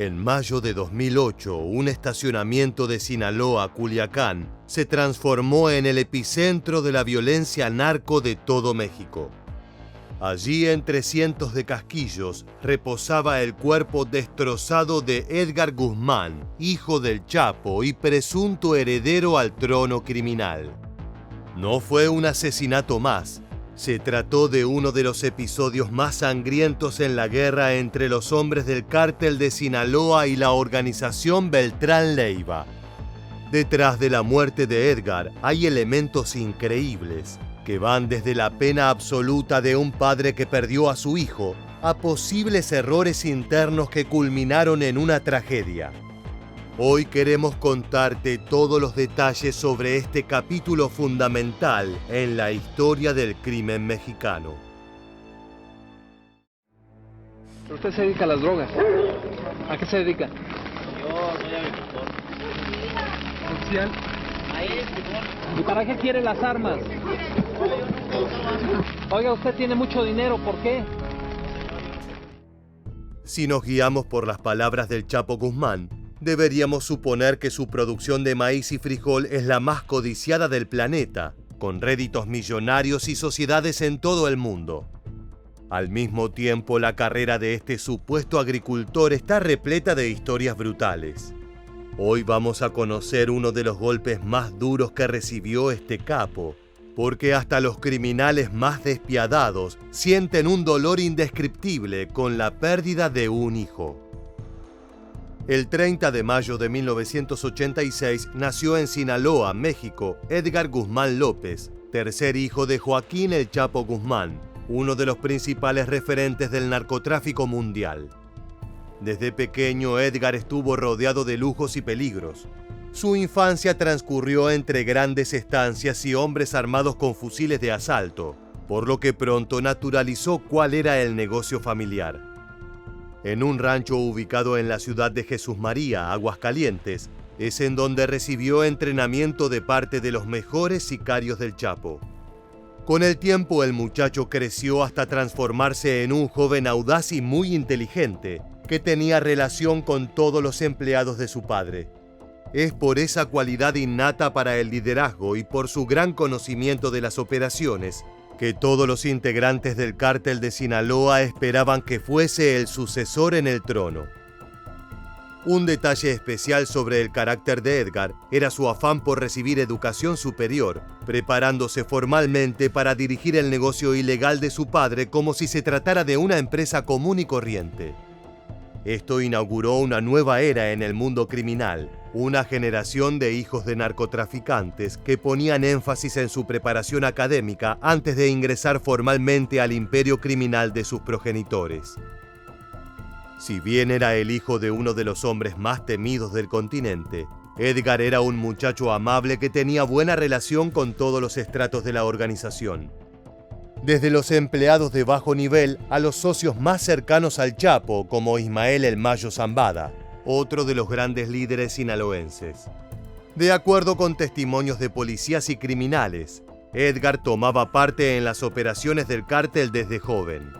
En mayo de 2008, un estacionamiento de Sinaloa, Culiacán, se transformó en el epicentro de la violencia narco de todo México. Allí, entre cientos de casquillos, reposaba el cuerpo destrozado de Edgar Guzmán, hijo del Chapo y presunto heredero al trono criminal. No fue un asesinato más. Se trató de uno de los episodios más sangrientos en la guerra entre los hombres del cártel de Sinaloa y la organización Beltrán Leiva. Detrás de la muerte de Edgar hay elementos increíbles que van desde la pena absoluta de un padre que perdió a su hijo a posibles errores internos que culminaron en una tragedia. Hoy queremos contarte todos los detalles sobre este capítulo fundamental en la historia del crimen mexicano. ¿Usted se dedica a las drogas? ¿A qué se dedica? Yo soy agricultor. ¿Oficial? Maíz, ¿Y para qué quiere las armas? Oiga, usted tiene mucho dinero, ¿por qué? Si nos guiamos por las palabras del Chapo Guzmán, deberíamos suponer que su producción de maíz y frijol es la más codiciada del planeta, con réditos millonarios y sociedades en todo el mundo. Al mismo tiempo, la carrera de este supuesto agricultor está repleta de historias brutales. Hoy vamos a conocer uno de los golpes más duros que recibió este capo, porque hasta los criminales más despiadados sienten un dolor indescriptible con la pérdida de un hijo. El 30 de mayo de 1986 nació en Sinaloa, México, Edgar Guzmán López, tercer hijo de Joaquín El Chapo Guzmán, uno de los principales referentes del narcotráfico mundial. Desde pequeño, Edgar estuvo rodeado de lujos y peligros. Su infancia transcurrió entre grandes estancias y hombres armados con fusiles de asalto, por lo que pronto naturalizó cuál era el negocio familiar. En un rancho ubicado en la ciudad de Jesús María, Aguascalientes, es en donde recibió entrenamiento de parte de los mejores sicarios del Chapo. Con el tiempo, el muchacho creció hasta transformarse en un joven audaz y muy inteligente, que tenía relación con todos los empleados de su padre. Es por esa cualidad innata para el liderazgo y por su gran conocimiento de las operaciones que todos los integrantes del cártel de Sinaloa esperaban que fuese el sucesor en el trono. Un detalle especial sobre el carácter de Edgar era su afán por recibir educación superior, preparándose formalmente para dirigir el negocio ilegal de su padre como si se tratara de una empresa común y corriente. Esto inauguró una nueva era en el mundo criminal, una generación de hijos de narcotraficantes que ponían énfasis en su preparación académica antes de ingresar formalmente al imperio criminal de sus progenitores. Si bien era el hijo de uno de los hombres más temidos del continente, Edgar era un muchacho amable que tenía buena relación con todos los estratos de la organización. Desde los empleados de bajo nivel a los socios más cercanos al Chapo, como Ismael El Mayo Zambada, otro de los grandes líderes sinaloenses. De acuerdo con testimonios de policías y criminales, Edgar tomaba parte en las operaciones del cártel desde joven.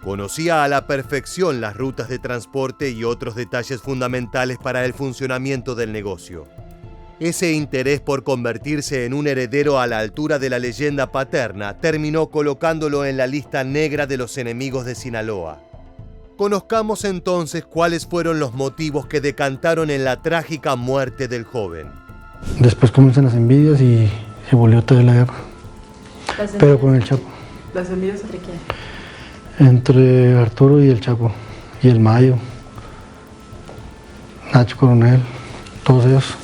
Conocía a la perfección las rutas de transporte y otros detalles fundamentales para el funcionamiento del negocio. Ese interés por convertirse en un heredero a la altura de la leyenda paterna terminó colocándolo en la lista negra de los enemigos de Sinaloa. Conozcamos entonces cuáles fueron los motivos que decantaron en la trágica muerte del joven. Después comienzan las envidias y se volvió toda la guerra. Pero con el Chapo. ¿Las envidias entre quién? Entre Arturo y el Chapo. Y el Mayo. Nacho Coronel. Todos ellos.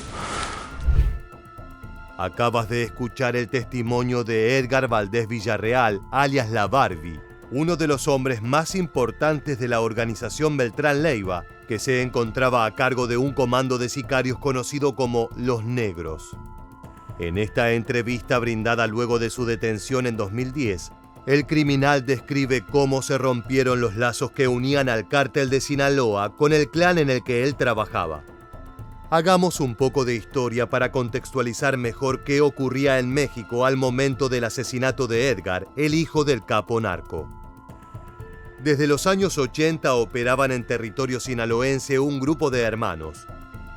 Acabas de escuchar el testimonio de Edgar Valdés Villarreal, alias La Barbie, uno de los hombres más importantes de la organización Beltrán Leiva, que se encontraba a cargo de un comando de sicarios conocido como Los Negros. En esta entrevista brindada luego de su detención en 2010, el criminal describe cómo se rompieron los lazos que unían al cártel de Sinaloa con el clan en el que él trabajaba. Hagamos un poco de historia para contextualizar mejor qué ocurría en México al momento del asesinato de Edgar, el hijo del capo narco. Desde los años 80 operaban en territorio sinaloense un grupo de hermanos: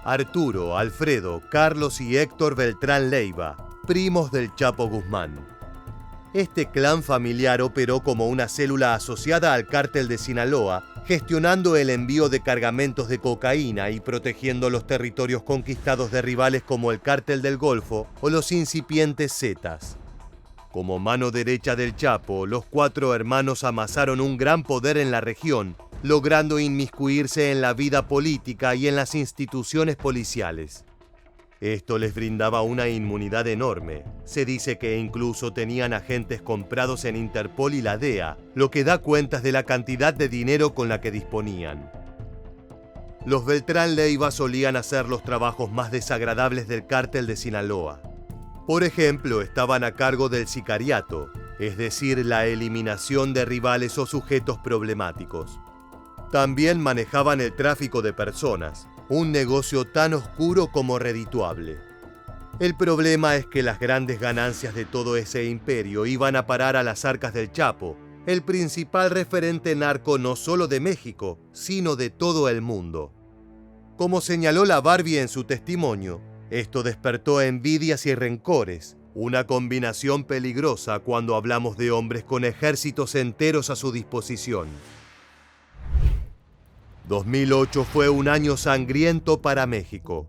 Arturo, Alfredo, Carlos y Héctor Beltrán Leiva, primos del Chapo Guzmán. Este clan familiar operó como una célula asociada al cártel de Sinaloa, gestionando el envío de cargamentos de cocaína y protegiendo los territorios conquistados de rivales como el Cártel del Golfo o los incipientes Zetas. Como mano derecha del Chapo, los 4 hermanos amasaron un gran poder en la región, logrando inmiscuirse en la vida política y en las instituciones policiales. Esto les brindaba una inmunidad enorme. Se dice que incluso tenían agentes comprados en Interpol y la DEA, lo que da cuentas de la cantidad de dinero con la que disponían. Los Beltrán Leiva solían hacer los trabajos más desagradables del cártel de Sinaloa. Por ejemplo, estaban a cargo del sicariato, es decir, la eliminación de rivales o sujetos problemáticos. También manejaban el tráfico de personas, un negocio tan oscuro como redituable. El problema es que las grandes ganancias de todo ese imperio iban a parar a las arcas del Chapo, el principal referente narco no solo de México, sino de todo el mundo. Como señaló la Barbie en su testimonio, esto despertó envidias y rencores, una combinación peligrosa cuando hablamos de hombres con ejércitos enteros a su disposición. 2008 fue un año sangriento para México.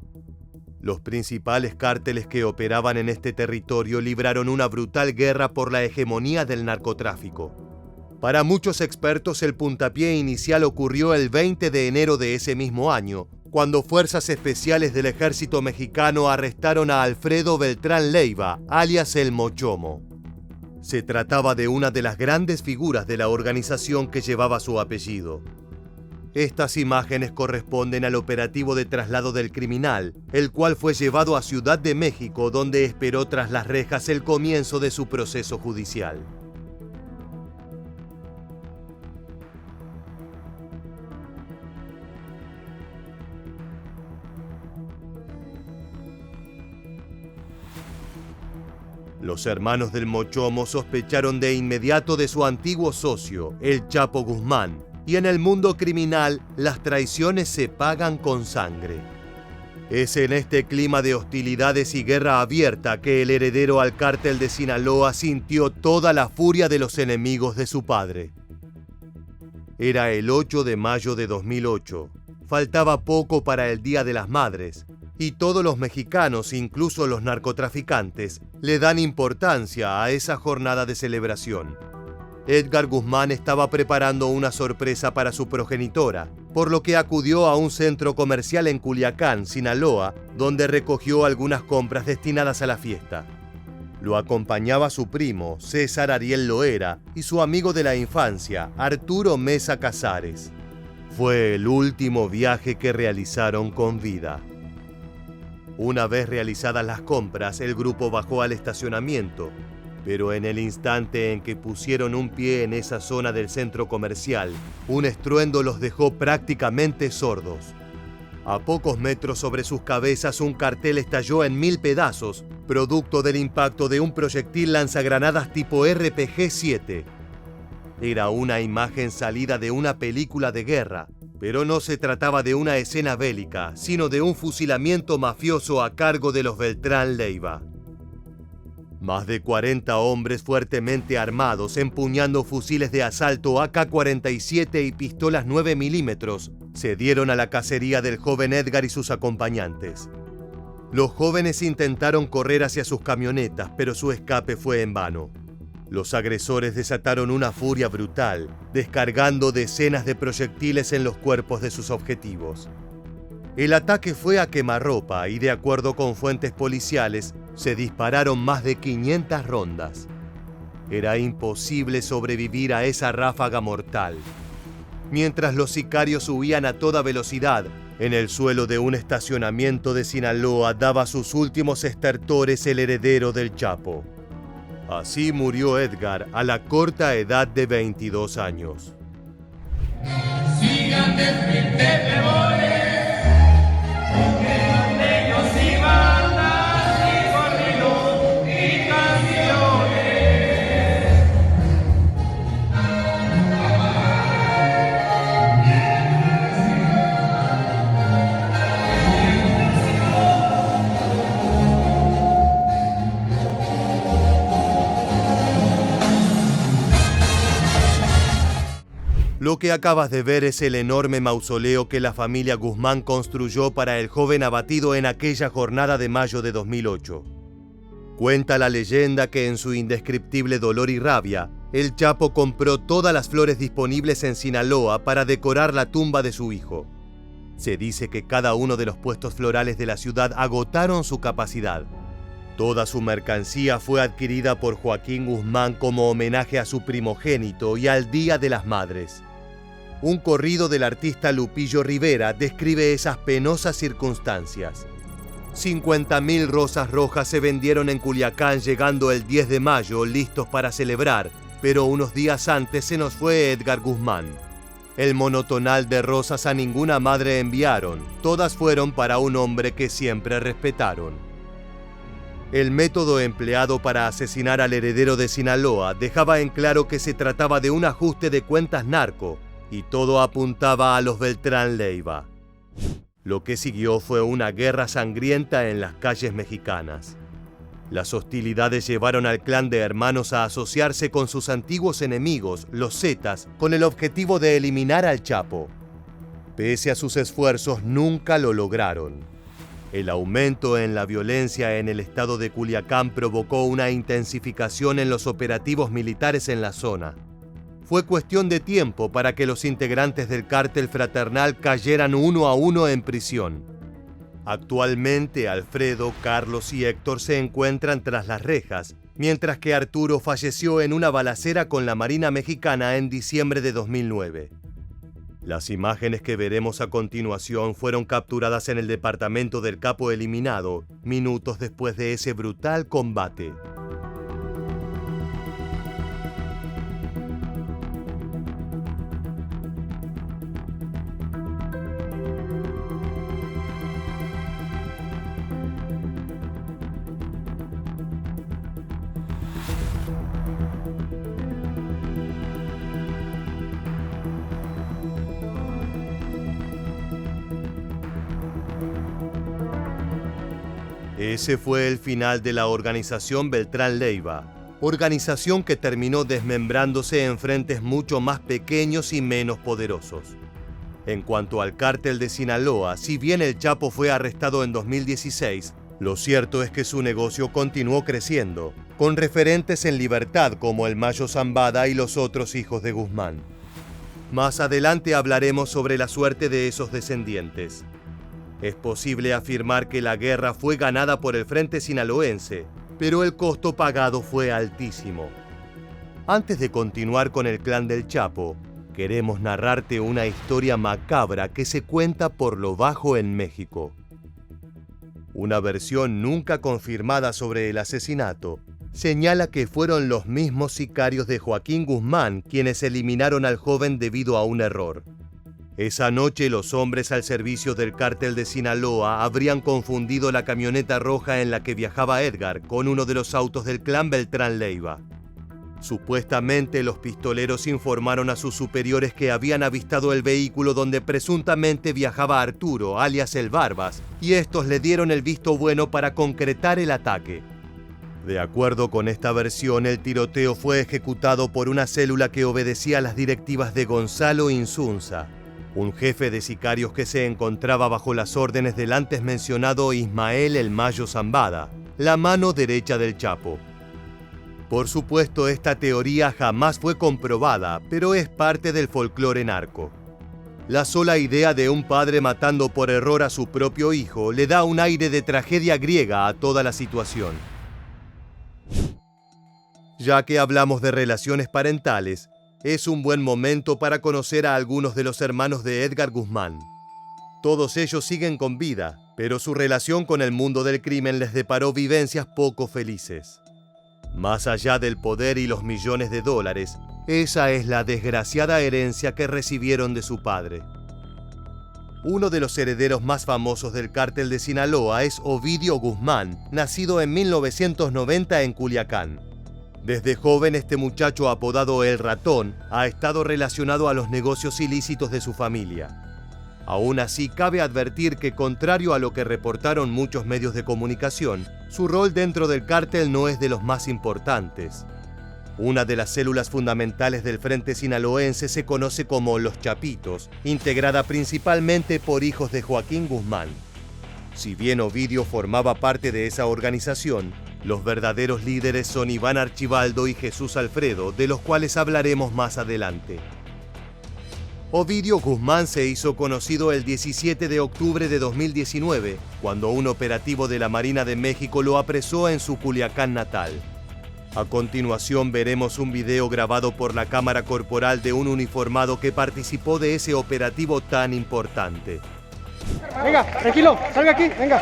Los principales cárteles que operaban en este territorio libraron una brutal guerra por la hegemonía del narcotráfico. Para muchos expertos, el puntapié inicial ocurrió el 20 de enero de ese mismo año, cuando fuerzas especiales del ejército mexicano arrestaron a Alfredo Beltrán Leiva, alias El Mochomo. Se trataba de una de las grandes figuras de la organización que llevaba su apellido. Estas imágenes corresponden al operativo de traslado del criminal, el cual fue llevado a Ciudad de México, donde esperó tras las rejas el comienzo de su proceso judicial. Los hermanos del Mochomo sospecharon de inmediato de su antiguo socio, el Chapo Guzmán, y en el mundo criminal las traiciones se pagan con sangre. Es en este clima de hostilidades y guerra abierta que el heredero al cártel de Sinaloa sintió toda la furia de los enemigos de su padre. Era el 8 de mayo de 2008. Faltaba poco para el Día de las Madres, y todos los mexicanos, incluso los narcotraficantes, le dan importancia a esa jornada de celebración. Edgar Guzmán estaba preparando una sorpresa para su progenitora, por lo que acudió a un centro comercial en Culiacán, Sinaloa, donde recogió algunas compras destinadas a la fiesta. Lo acompañaba su primo, César Ariel Loera, y su amigo de la infancia, Arturo Mesa Casares. Fue el último viaje que realizaron con vida. Una vez realizadas las compras, el grupo bajó al estacionamiento, pero en el instante en que pusieron un pie en esa zona del centro comercial, un estruendo los dejó prácticamente sordos. A pocos metros sobre sus cabezas, un cartel estalló en 1000 pedazos, producto del impacto de un proyectil lanzagranadas tipo RPG-7. Era una imagen salida de una película de guerra, pero no se trataba de una escena bélica, sino de un fusilamiento mafioso a cargo de los Beltrán Leiva. Más de 40 hombres fuertemente armados, empuñando fusiles de asalto AK-47 y pistolas 9 milímetros, se dieron a la cacería del joven Edgar y sus acompañantes. Los jóvenes intentaron correr hacia sus camionetas, pero su escape fue en vano. Los agresores desataron una furia brutal, descargando decenas de proyectiles en los cuerpos de sus objetivos. El ataque fue a quemarropa y, de acuerdo con fuentes policiales, se dispararon más de 500 rondas. Era imposible sobrevivir a esa ráfaga mortal. Mientras los sicarios huían a toda velocidad, en el suelo de un estacionamiento de Sinaloa daba sus últimos estertores el heredero del Chapo. Así murió Edgar a la corta edad de 22 años. Sigan de frente, temores, porque ellos iban y corridos y canciones. Lo que acabas de ver es el enorme mausoleo que la familia Guzmán construyó para el joven abatido en aquella jornada de mayo de 2008. Cuenta la leyenda que en su indescriptible dolor y rabia, el Chapo compró todas las flores disponibles en Sinaloa para decorar la tumba de su hijo. Se dice que cada uno de los puestos florales de la ciudad agotaron su capacidad. Toda su mercancía fue adquirida por Joaquín Guzmán como homenaje a su primogénito y al Día de las Madres. Un corrido del artista Lupillo Rivera describe esas penosas circunstancias. 50.000 rosas rojas se vendieron en Culiacán llegando el 10 de mayo listos para celebrar, pero unos días antes se nos fue Edgar Guzmán. El monotonal de rosas a ninguna madre enviaron, todas fueron para un hombre que siempre respetaron. El método empleado para asesinar al heredero de Sinaloa dejaba en claro que se trataba de un ajuste de cuentas narco, y todo apuntaba a los Beltrán Leiva. Lo que siguió fue una guerra sangrienta en las calles mexicanas. Las hostilidades llevaron al clan de hermanos a asociarse con sus antiguos enemigos, los Zetas, con el objetivo de eliminar al Chapo. Pese a sus esfuerzos, nunca lo lograron. El aumento en la violencia en el estado de Culiacán provocó una intensificación en los operativos militares en la zona. Fue cuestión de tiempo para que los integrantes del cártel fraternal cayeran uno a uno en prisión. Actualmente Alfredo, Carlos y Héctor se encuentran tras las rejas, mientras que Arturo falleció en una balacera con la Marina Mexicana en diciembre de 2009. Las imágenes que veremos a continuación fueron capturadas en el departamento del capo eliminado, minutos después de ese brutal combate. Ese fue el final de la organización Beltrán Leiva, organización que terminó desmembrándose en frentes mucho más pequeños y menos poderosos. En cuanto al cártel de Sinaloa, si bien el Chapo fue arrestado en 2016, lo cierto es que su negocio continuó creciendo, con referentes en libertad como el Mayo Zambada y los otros hijos de Guzmán. Más adelante hablaremos sobre la suerte de esos descendientes. Es posible afirmar que la guerra fue ganada por el frente sinaloense, pero el costo pagado fue altísimo. Antes de continuar con el clan del Chapo, queremos narrarte una historia macabra que se cuenta por lo bajo en México. Una versión nunca confirmada sobre el asesinato señala que fueron los mismos sicarios de Joaquín Guzmán quienes eliminaron al joven debido a un error. Esa noche los hombres al servicio del cártel de Sinaloa habrían confundido la camioneta roja en la que viajaba Edgar con uno de los autos del clan Beltrán Leiva. Supuestamente los pistoleros informaron a sus superiores que habían avistado el vehículo donde presuntamente viajaba Arturo, alias el Barbas, y estos le dieron el visto bueno para concretar el ataque. De acuerdo con esta versión, el tiroteo fue ejecutado por una célula que obedecía a las directivas de Gonzalo Insunza, un jefe de sicarios que se encontraba bajo las órdenes del antes mencionado Ismael el Mayo Zambada, la mano derecha del Chapo. Por supuesto, esta teoría jamás fue comprobada, pero es parte del folclore narco. La sola idea de un padre matando por error a su propio hijo le da un aire de tragedia griega a toda la situación. Ya que hablamos de relaciones parentales, es un buen momento para conocer a algunos de los hermanos de Edgar Guzmán. Todos ellos siguen con vida, pero su relación con el mundo del crimen les deparó vivencias poco felices. Más allá del poder y los millones de dólares, esa es la desgraciada herencia que recibieron de su padre. Uno de los herederos más famosos del cártel de Sinaloa es Ovidio Guzmán, nacido en 1990 en Culiacán. Desde joven este muchacho apodado El Ratón ha estado relacionado a los negocios ilícitos de su familia. Aún así, cabe advertir que, contrario a lo que reportaron muchos medios de comunicación, su rol dentro del cártel no es de los más importantes. Una de las células fundamentales del Frente Sinaloense se conoce como Los Chapitos, integrada principalmente por hijos de Joaquín Guzmán. Si bien Ovidio formaba parte de esa organización, los verdaderos líderes son Iván Archibaldo y Jesús Alfredo, de los cuales hablaremos más adelante. Ovidio Guzmán se hizo conocido el 17 de octubre de 2019, cuando un operativo de la Marina de México lo apresó en su Culiacán natal. A continuación veremos un video grabado por la cámara corporal de un uniformado que participó de ese operativo tan importante. Venga, tranquilo, salga aquí, venga.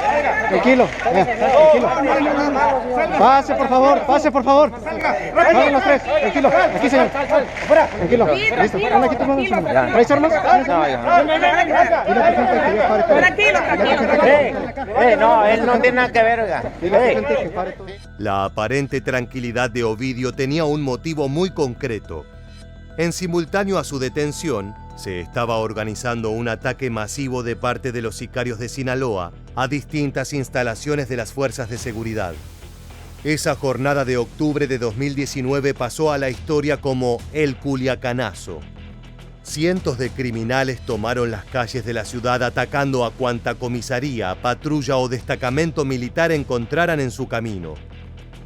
Tranquilo, tranquilo. Pase, por favor, pase, por favor. Salgan los tres, tranquilo. Aquí, señor. Tranquilo. Listo. ¿Están aquí tus manos? ¿Traes armas? Tranquilo. No, él no tiene nada que ver, oiga. La aparente tranquilidad de Ovidio tenía un motivo muy concreto. En simultáneo a su detención, se estaba organizando un ataque masivo de parte de los sicarios de Sinaloa a distintas instalaciones de las fuerzas de seguridad. Esa jornada de octubre de 2019 pasó a la historia como el Culiacanazo. Cientos de criminales tomaron las calles de la ciudad atacando a cuanta comisaría, patrulla o destacamento militar encontraran en su camino.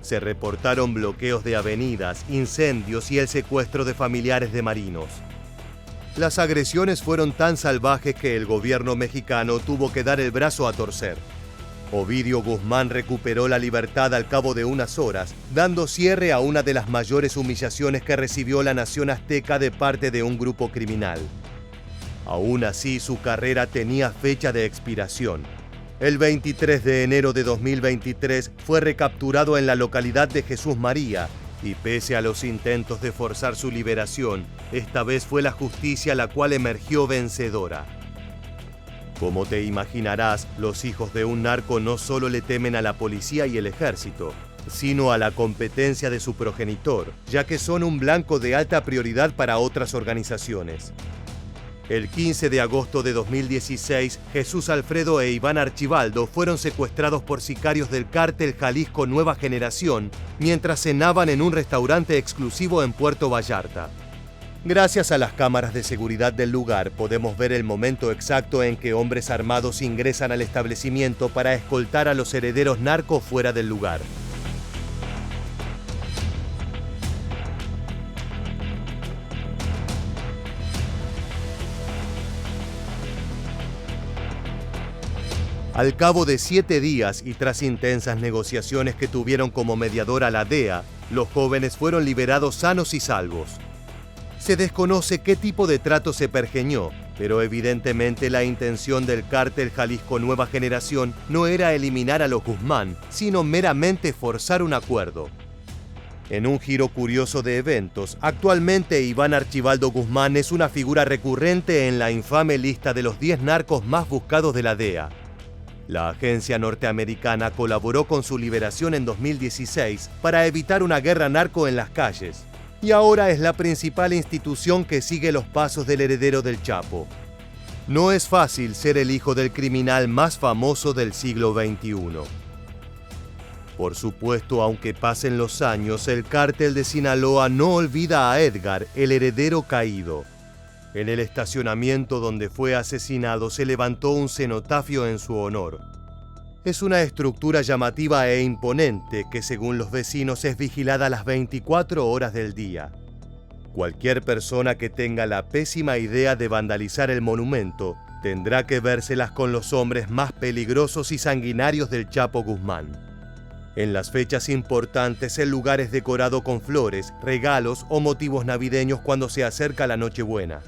Se reportaron bloqueos de avenidas, incendios y el secuestro de familiares de marinos. Las agresiones fueron tan salvajes que el gobierno mexicano tuvo que dar el brazo a torcer. Ovidio Guzmán recuperó la libertad al cabo de unas horas, dando cierre a una de las mayores humillaciones que recibió la nación azteca de parte de un grupo criminal. Aún así, su carrera tenía fecha de expiración. El 23 de enero de 2023 fue recapturado en la localidad de Jesús María, y pese a los intentos de forzar su liberación, esta vez fue la justicia la cual emergió vencedora. Como te imaginarás, los hijos de un narco no solo le temen a la policía y el ejército, sino a la competencia de su progenitor, ya que son un blanco de alta prioridad para otras organizaciones. El 15 de agosto de 2016, Jesús Alfredo e Iván Archibaldo fueron secuestrados por sicarios del cártel Jalisco Nueva Generación mientras cenaban en un restaurante exclusivo en Puerto Vallarta. Gracias a las cámaras de seguridad del lugar, podemos ver el momento exacto en que hombres armados ingresan al establecimiento para escoltar a los herederos narcos fuera del lugar. Al cabo de 7 días y tras intensas negociaciones que tuvieron como mediadora la DEA, los jóvenes fueron liberados sanos y salvos. Se desconoce qué tipo de trato se pergeñó, pero evidentemente la intención del cártel Jalisco Nueva Generación no era eliminar a los Guzmán, sino meramente forzar un acuerdo. En un giro curioso de eventos, actualmente Iván Archibaldo Guzmán es una figura recurrente en la infame lista de los 10 narcos más buscados de la DEA. La agencia norteamericana colaboró con su liberación en 2016 para evitar una guerra narco en las calles, y ahora es la principal institución que sigue los pasos del heredero del Chapo. No es fácil ser el hijo del criminal más famoso del siglo XXI. Por supuesto, aunque pasen los años, el cártel de Sinaloa no olvida a Edgar, el heredero caído. En el estacionamiento donde fue asesinado se levantó un cenotafio en su honor. Es una estructura llamativa e imponente que, según los vecinos, es vigilada las 24 horas del día. Cualquier persona que tenga la pésima idea de vandalizar el monumento tendrá que vérselas con los hombres más peligrosos y sanguinarios del Chapo Guzmán. En las fechas importantes, el lugar es decorado con flores, regalos o motivos navideños cuando se acerca la Nochebuena.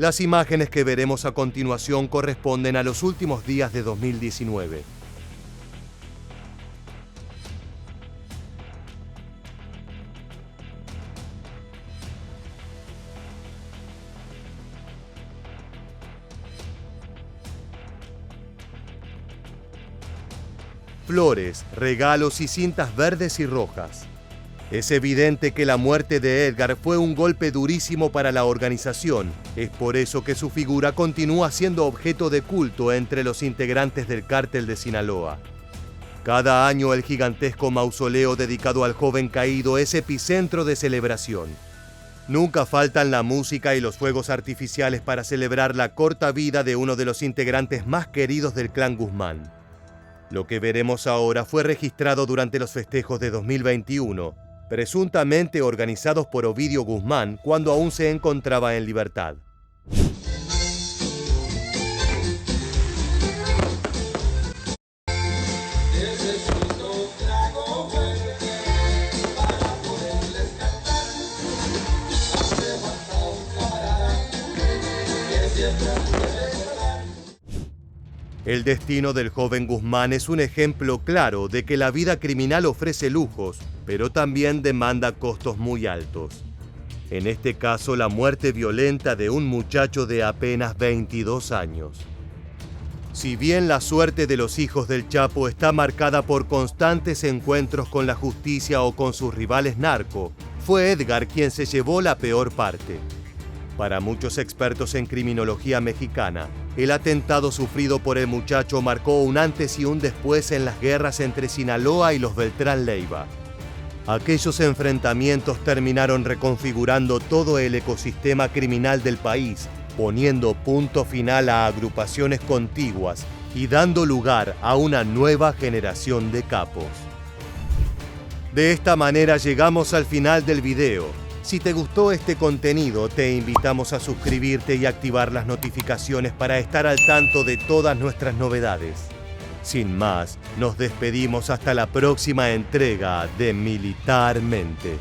Las imágenes que veremos a continuación corresponden a los últimos días de 2019. Flores, regalos y cintas verdes y rojas. Es evidente que la muerte de Edgar fue un golpe durísimo para la organización. Es por eso que su figura continúa siendo objeto de culto entre los integrantes del cártel de Sinaloa. Cada año el gigantesco mausoleo dedicado al joven caído es epicentro de celebración. Nunca faltan la música y los fuegos artificiales para celebrar la corta vida de uno de los integrantes más queridos del clan Guzmán. Lo que veremos ahora fue registrado durante los festejos de 2021, presuntamente organizados por Ovidio Guzmán cuando aún se encontraba en libertad. El destino del joven Guzmán es un ejemplo claro de que la vida criminal ofrece lujos, pero también demanda costos muy altos. En este caso, la muerte violenta de un muchacho de apenas 22 años. Si bien la suerte de los hijos del Chapo está marcada por constantes encuentros con la justicia o con sus rivales narco, fue Edgar quien se llevó la peor parte. Para muchos expertos en criminología mexicana, el atentado sufrido por el muchacho marcó un antes y un después en las guerras entre Sinaloa y los Beltrán Leiva. Aquellos enfrentamientos terminaron reconfigurando todo el ecosistema criminal del país, poniendo punto final a agrupaciones contiguas y dando lugar a una nueva generación de capos. De esta manera llegamos al final del video. Si te gustó este contenido, te invitamos a suscribirte y activar las notificaciones para estar al tanto de todas nuestras novedades. Sin más, nos despedimos hasta la próxima entrega de Militarmente.